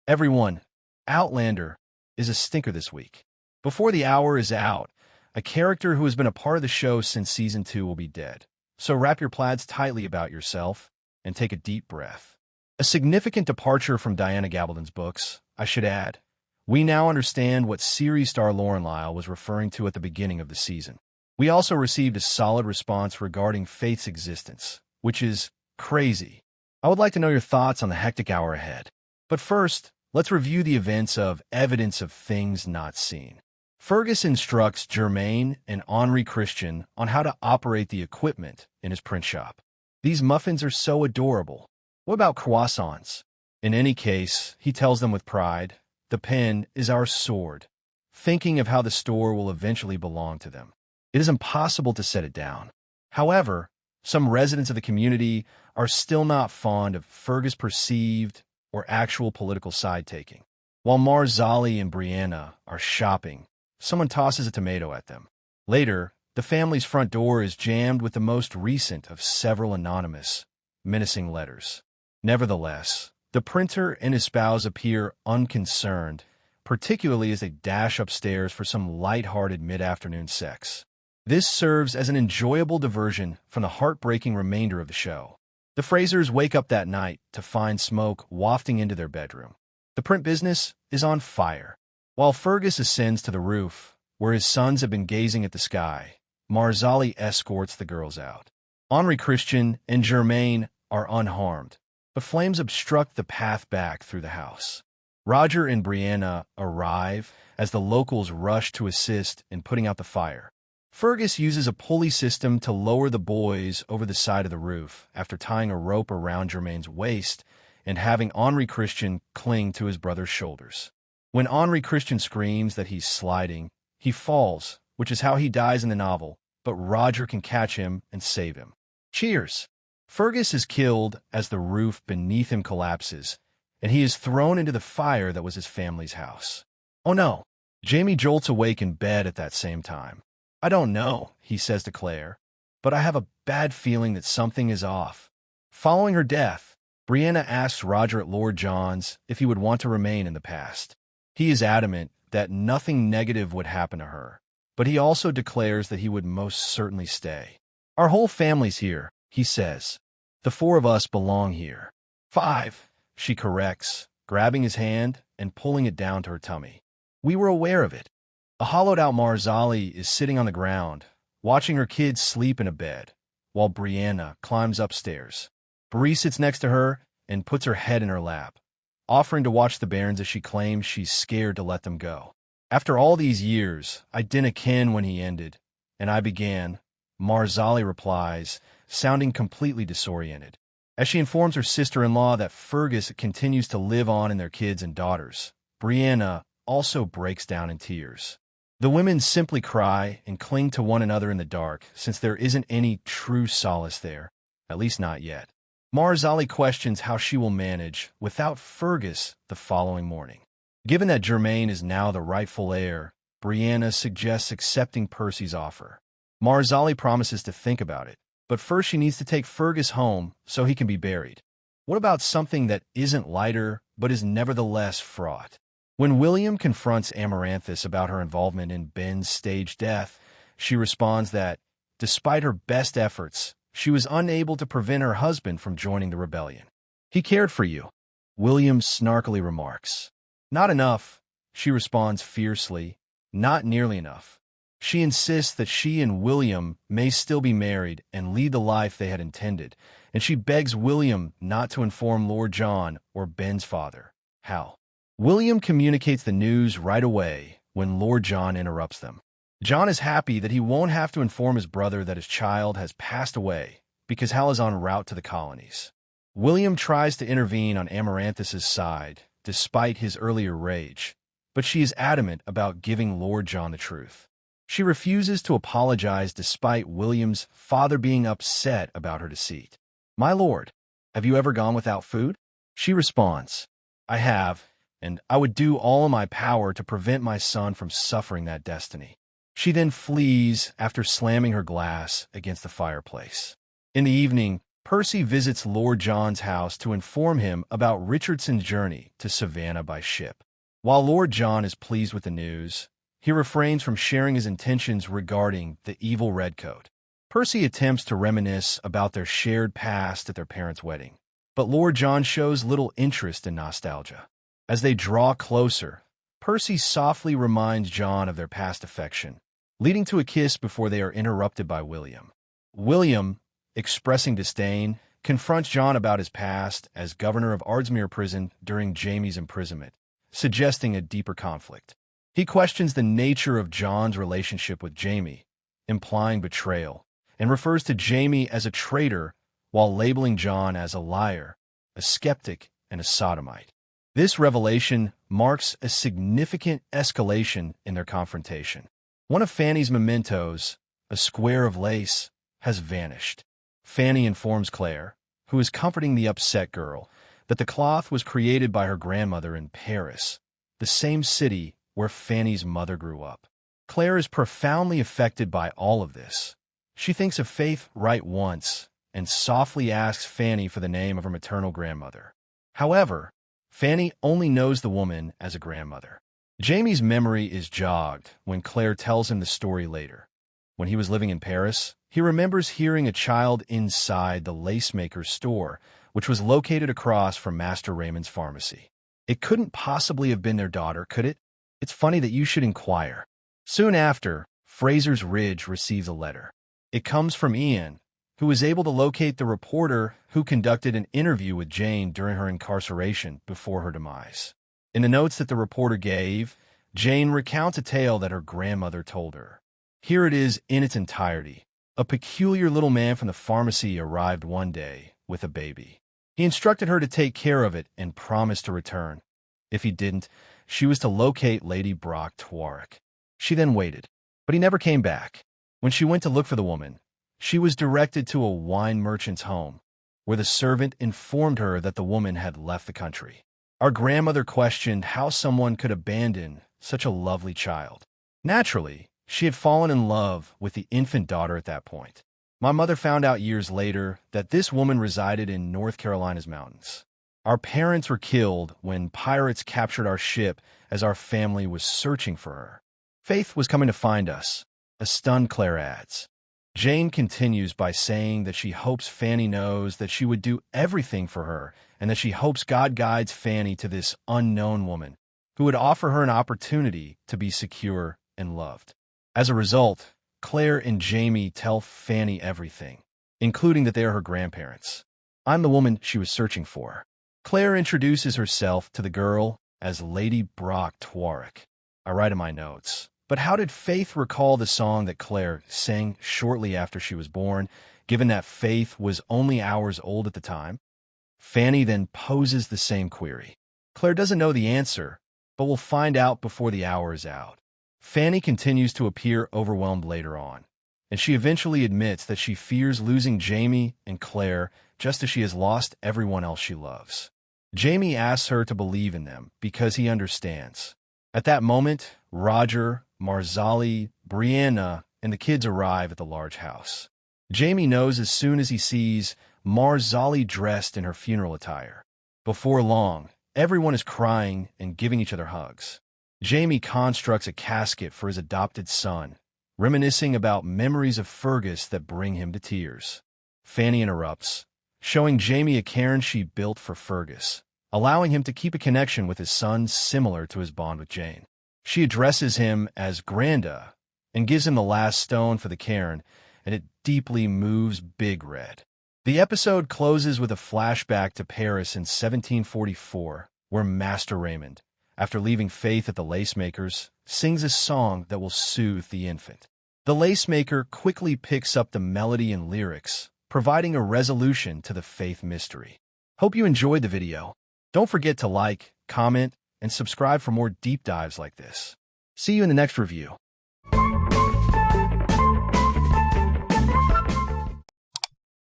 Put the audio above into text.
Everyone, Outlander is a stinker this week. Before the hour is out, a character who has been a part of the show since Season 2 will be dead. So wrap your plaids tightly about yourself and take a deep breath. A significant departure from Diana Gabaldon's books, I should add. We now understand what series star Lauren Lyle was referring to at the beginning of the season. We also received a solid response regarding Faith's existence, which is crazy. I would like to know your thoughts on the hectic hour ahead. But first, let's review the events of Evidence of Things Not Seen. Fergus instructs Germaine and Henri Christian on how to operate the equipment in his print shop. These muffins are so adorable. What about croissants? In any case, he tells them with pride, the pen is our sword, thinking of how the store will eventually belong to them. It is impossible to set it down. However, some residents of the community are still not fond of Fergus' perceived or actual political side-taking. While Marzali and Brianna are shopping, someone tosses a tomato at them. Later, the family's front door is jammed with the most recent of several anonymous, menacing letters. Nevertheless, the printer and his spouse appear unconcerned, particularly as they dash upstairs for some light-hearted mid-afternoon sex. This serves as an enjoyable diversion from the heartbreaking remainder of the show. The Frasers wake up that night to find smoke wafting into their bedroom. The print business is on fire. While Fergus ascends to the roof, where his sons have been gazing at the sky, Marzali escorts the girls out. Henri Christian and Germaine are unharmed, but flames obstruct the path back through the house. Roger and Brianna arrive as the locals rush to assist in putting out the fire. Fergus uses a pulley system to lower the boys over the side of the roof after tying a rope around Germaine's waist and having Henri Christian cling to his brother's shoulders. When Henri Christian screams that he's sliding, he falls, which is how he dies in the novel, but Roger can catch him and save him. Cheers! Fergus is killed as the roof beneath him collapses, and he is thrown into the fire that was his family's house. Oh no! Jamie jolts awake in bed at that same time. I don't know, he says to Claire, but I have a bad feeling that something is off. Following her death, Brianna asks Roger at Lord John's if he would want to remain in the past. He is adamant that nothing negative would happen to her, but he also declares that he would most certainly stay. Our whole family's here, he says. The four of us belong here. 5, she corrects, grabbing his hand and pulling it down to her tummy. We were aware of it. A hollowed-out Marzali is sitting on the ground, watching her kids sleep in a bed, while Brianna climbs upstairs. Bree sits next to her and puts her head in her lap, offering to watch the bairns as she claims she's scared to let them go. After all these years, I didn't ken when he ended, and I began, Marzali replies, sounding completely disoriented. As she informs her sister-in-law that Fergus continues to live on in their kids and daughters, Brianna also breaks down in tears. The women simply cry and cling to one another in the dark, since there isn't any true solace there, at least not yet. Marzali questions how she will manage without Fergus the following morning. Given that Germaine is now the rightful heir, Brianna suggests accepting Percy's offer. Marzali promises to think about it, but first she needs to take Fergus home so he can be buried. What about something that isn't lighter, but is nevertheless fraught? When William confronts Amaranthus about her involvement in Ben's staged death, she responds that, despite her best efforts, she was unable to prevent her husband from joining the rebellion. He cared for you, William snarkily remarks. Not enough, she responds fiercely. Not nearly enough. She insists that she and William may still be married and lead the life they had intended, and she begs William not to inform Lord John or Ben's father, Hal. William communicates the news right away when Lord John interrupts them. John is happy that he won't have to inform his brother that his child has passed away because Hal is en route to the colonies. William tries to intervene on Amaranthus's side, despite his earlier rage, but she is adamant about giving Lord John the truth. She refuses to apologize despite William's father being upset about her deceit. My lord, have you ever gone without food? She responds, I have, and I would do all in my power to prevent my son from suffering that destiny. She then flees after slamming her glass against the fireplace. In the evening, Percy visits Lord John's house to inform him about Richardson's journey to Savannah by ship. While Lord John is pleased with the news, he refrains from sharing his intentions regarding the evil redcoat. Percy attempts to reminisce about their shared past at their parents' wedding, but Lord John shows little interest in nostalgia. As they draw closer, Percy softly reminds John of their past affection, leading to a kiss before they are interrupted by William. William, expressing disdain, confronts John about his past as governor of Ardsmuir Prison during Jamie's imprisonment, suggesting a deeper conflict. He questions the nature of John's relationship with Jamie, implying betrayal, and refers to Jamie as a traitor while labeling John as a liar, a skeptic, and a sodomite. This revelation marks a significant escalation in their confrontation. One of Fanny's mementos, a square of lace, has vanished. Fanny informs Claire, who is comforting the upset girl, that the cloth was created by her grandmother in Paris, the same city where Fanny's mother grew up. Claire is profoundly affected by all of this. She thinks of Faith right once and softly asks Fanny for the name of her maternal grandmother. However, Fanny only knows the woman as a grandmother. Jamie's memory is jogged when Claire tells him the story later. When he was living in Paris, he remembers hearing a child inside the lacemaker's store, which was located across from Master Raymond's pharmacy. It couldn't possibly have been their daughter, could it? It's funny that you should inquire. Soon after, Fraser's Ridge receives a letter. It comes from Ian, who was able to locate the reporter who conducted an interview with Jane during her incarceration before her demise. In the notes that the reporter gave, Jane recounts a tale that her grandmother told her. Here it is in its entirety. A peculiar little man from the pharmacy arrived one day with a baby. He instructed her to take care of it and promised to return. If he didn't, she was to locate Lady Brock Twarwick. She then waited, but he never came back. When she went to look for the woman, she was directed to a wine merchant's home, where the servant informed her that the woman had left the country. Our grandmother questioned how someone could abandon such a lovely child. Naturally, she had fallen in love with the infant daughter at that point. My mother found out years later that this woman resided in North Carolina's mountains. Our parents were killed when pirates captured our ship as our family was searching for her. Faith was coming to find us, a stunned Claire adds. Jane continues by saying that she hopes Fanny knows that she would do everything for her and that she hopes God guides Fanny to this unknown woman who would offer her an opportunity to be secure and loved. As a result, Claire and Jamie tell Fanny everything, including that they are her grandparents. I'm the woman she was searching for. Claire introduces herself to the girl as Lady Brock Twarwick. I write in my notes. But how did Faith recall the song that Claire sang shortly after she was born, given that Faith was only hours old at the time? Fanny then poses the same query. Claire doesn't know the answer, but will find out before the hour is out. Fanny continues to appear overwhelmed later on, and she eventually admits that she fears losing Jamie and Claire just as she has lost everyone else she loves. Jamie asks her to believe in them because he understands. At that moment, Roger, Marzali, Brianna, and the kids arrive at the large house. Jamie knows as soon as he sees Marzali dressed in her funeral attire. Before long, everyone is crying and giving each other hugs. Jamie constructs a casket for his adopted son, reminiscing about memories of Fergus that bring him to tears. Fanny interrupts, showing Jamie a cairn she built for Fergus, allowing him to keep a connection with his son similar to his bond with Jane. She addresses him as Granda and gives him the last stone for the cairn, and it deeply moves Big Red. The episode closes with a flashback to Paris in 1744, where Master Raymond, after leaving Faith at the lacemaker's, sings a song that will soothe the infant. The lacemaker quickly picks up the melody and lyrics, providing a resolution to the Faith mystery. Hope you enjoyed the video. Don't forget to like, comment, and subscribe for more deep dives like this. See you in the next review.